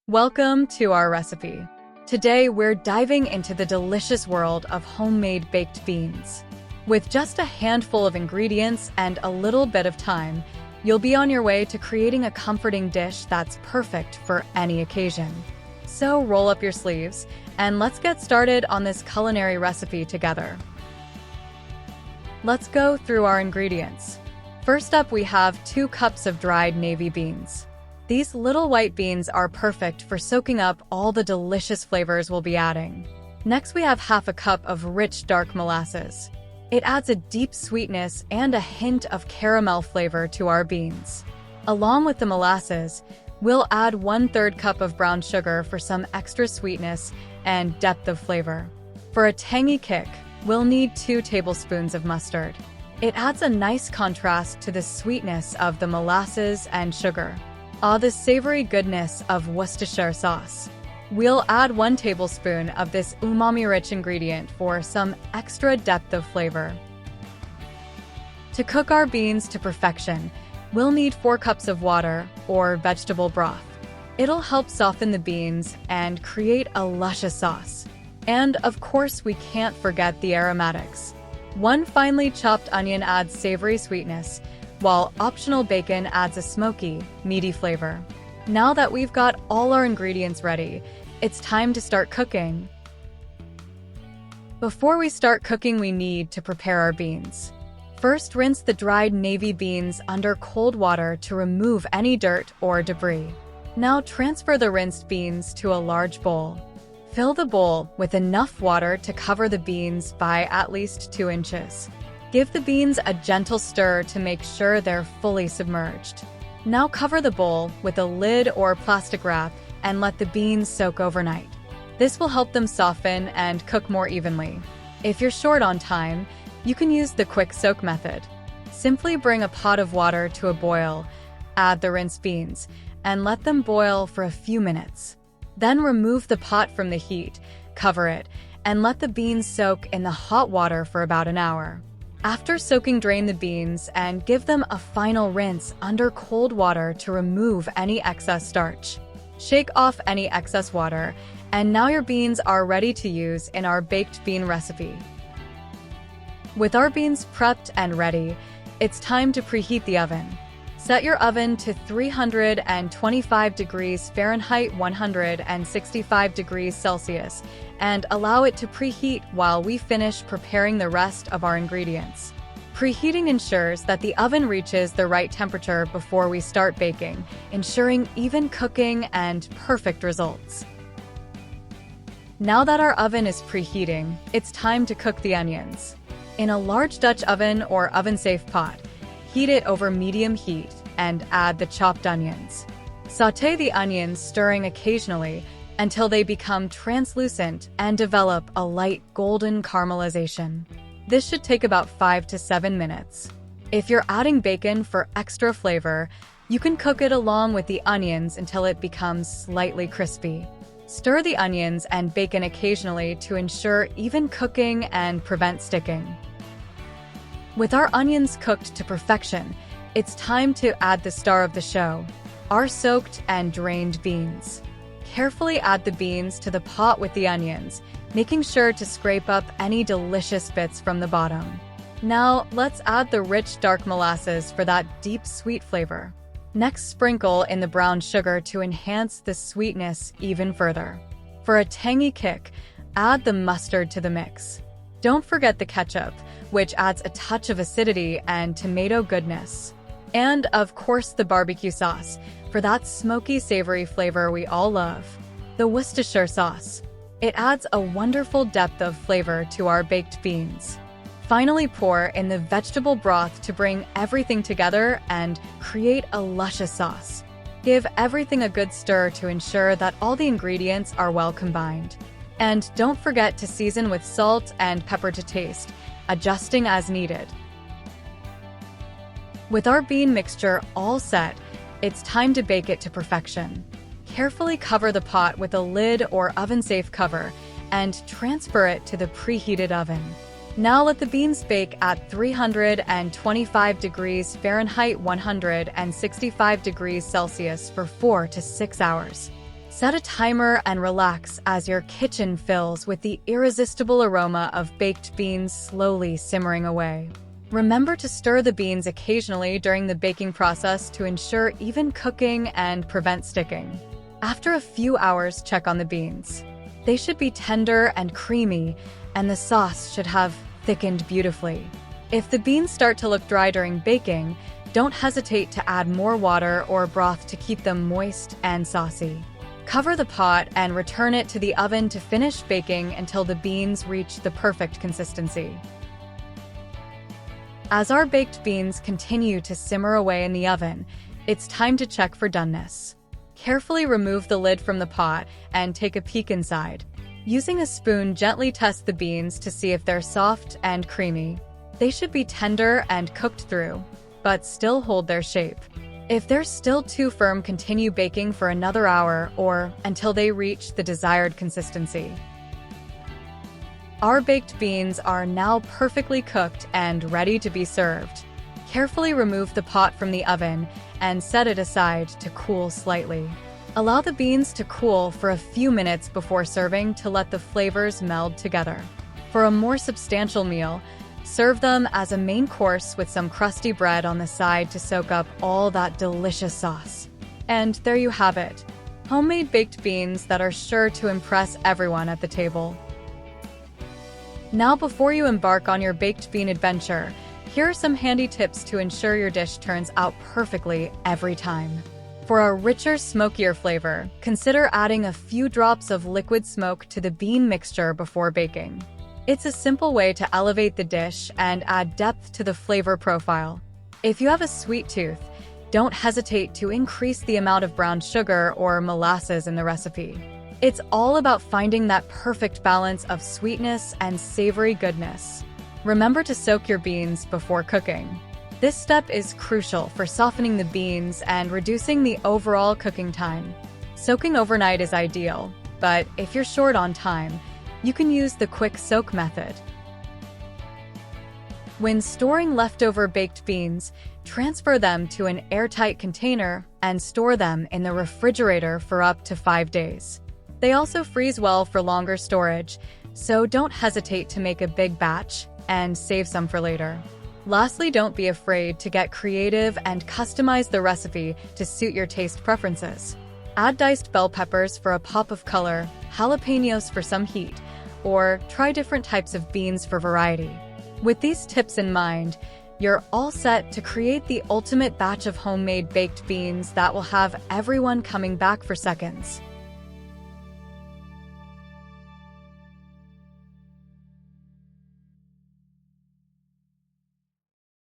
Welcome to our recipe. Today, we're diving into the delicious world of homemade baked beans. With just a handful of ingredients and a little bit of time, you'll be on your way to creating a comforting dish that's perfect for any occasion. So roll up your sleeves, and let's get started on this culinary recipe together. Let's go through our ingredients. First up, we have 2 cups of dried navy beans. These little white beans are perfect for soaking up all the delicious flavors we'll be adding. Next, we have half a cup of rich dark molasses. It adds a deep sweetness and a hint of caramel flavor to our beans. Along with the molasses, we'll add 1/3 cup of brown sugar for some extra sweetness and depth of flavor. For a tangy kick, we'll need 2 tablespoons of mustard. It adds a nice contrast to the sweetness of the molasses and sugar. The savory goodness of Worcestershire sauce. We'll add 1 tablespoon of this umami-rich ingredient for some extra depth of flavor. To cook our beans to perfection, we'll need 4 cups of water or vegetable broth. It'll help soften the beans and create a luscious sauce. And of course, we can't forget the aromatics. 1 finely chopped onion adds savory sweetness, while optional bacon adds a smoky, meaty flavor. Now that we've got all our ingredients ready, it's time to start cooking. Before we start cooking, we need to prepare our beans. First, rinse the dried navy beans under cold water to remove any dirt or debris. Now transfer the rinsed beans to a large bowl. Fill the bowl with enough water to cover the beans by at least 2 inches. Give the beans a gentle stir to make sure they're fully submerged. Now cover the bowl with a lid or plastic wrap and let the beans soak overnight. This will help them soften and cook more evenly. If you're short on time, you can use the quick soak method. Simply bring a pot of water to a boil, add the rinsed beans, and let them boil for a few minutes. Then remove the pot from the heat, cover it, and let the beans soak in the hot water for about an hour. After soaking, drain the beans and give them a final rinse under cold water to remove any excess starch. Shake off any excess water, and now your beans are ready to use in our baked bean recipe. With our beans prepped and ready, it's time to preheat the oven. Set your oven to 325 degrees Fahrenheit, 165 degrees Celsius, and allow it to preheat while we finish preparing the rest of our ingredients. Preheating ensures that the oven reaches the right temperature before we start baking, ensuring even cooking and perfect results. Now that our oven is preheating, it's time to cook the onions. In a large Dutch oven or oven-safe pot, heat it over medium heat and add the chopped onions. Sauté the onions, stirring occasionally until they become translucent and develop a light golden caramelization. This should take about 5 to 7 minutes. If you're adding bacon for extra flavor, you can cook it along with the onions until it becomes slightly crispy. Stir the onions and bacon occasionally to ensure even cooking and prevent sticking. With our onions cooked to perfection, it's time to add the star of the show, our soaked and drained beans. Carefully add the beans to the pot with the onions, making sure to scrape up any delicious bits from the bottom. Now, let's add the rich dark molasses for that deep sweet flavor. Next, sprinkle in the brown sugar to enhance the sweetness even further. For a tangy kick, add the mustard to the mix. Don't forget the ketchup, which adds a touch of acidity and tomato goodness. And of course, the barbecue sauce, for that smoky, savory flavor we all love. The Worcestershire sauce. It adds a wonderful depth of flavor to our baked beans. Finally, pour in the vegetable broth to bring everything together and create a luscious sauce. Give everything a good stir to ensure that all the ingredients are well combined. And don't forget to season with salt and pepper to taste, adjusting as needed. With our bean mixture all set, it's time to bake it to perfection. Carefully cover the pot with a lid or oven-safe cover and transfer it to the preheated oven. Now let the beans bake at 325 degrees Fahrenheit, 165 degrees Celsius for 4 to 6 hours. Set a timer and relax as your kitchen fills with the irresistible aroma of baked beans slowly simmering away. Remember to stir the beans occasionally during the baking process to ensure even cooking and prevent sticking. After a few hours, check on the beans. They should be tender and creamy, and the sauce should have thickened beautifully. If the beans start to look dry during baking, don't hesitate to add more water or broth to keep them moist and saucy. Cover the pot and return it to the oven to finish baking until the beans reach the perfect consistency. As our baked beans continue to simmer away in the oven, it's time to check for doneness. Carefully remove the lid from the pot and take a peek inside. Using a spoon, gently test the beans to see if they're soft and creamy. They should be tender and cooked through, but still hold their shape. If they're still too firm, continue baking for another hour or until they reach the desired consistency. Our baked beans are now perfectly cooked and ready to be served. Carefully remove the pot from the oven and set it aside to cool slightly. Allow the beans to cool for a few minutes before serving to let the flavors meld together. For a more substantial meal, serve them as a main course with some crusty bread on the side to soak up all that delicious sauce. And there you have it, homemade baked beans that are sure to impress everyone at the table. Now, before you embark on your baked bean adventure, here are some handy tips to ensure your dish turns out perfectly every time. For a richer, smokier flavor, consider adding a few drops of liquid smoke to the bean mixture before baking. It's a simple way to elevate the dish and add depth to the flavor profile. If you have a sweet tooth, don't hesitate to increase the amount of brown sugar or molasses in the recipe. It's all about finding that perfect balance of sweetness and savory goodness. Remember to soak your beans before cooking. This step is crucial for softening the beans and reducing the overall cooking time. Soaking overnight is ideal, but if you're short on time, you can use the quick soak method. When storing leftover baked beans, transfer them to an airtight container and store them in the refrigerator for up to 5 days. They also freeze well for longer storage, so don't hesitate to make a big batch and save some for later. Lastly, don't be afraid to get creative and customize the recipe to suit your taste preferences. Add diced bell peppers for a pop of color, jalapenos for some heat, or try different types of beans for variety. With these tips in mind, you're all set to create the ultimate batch of homemade baked beans that will have everyone coming back for seconds.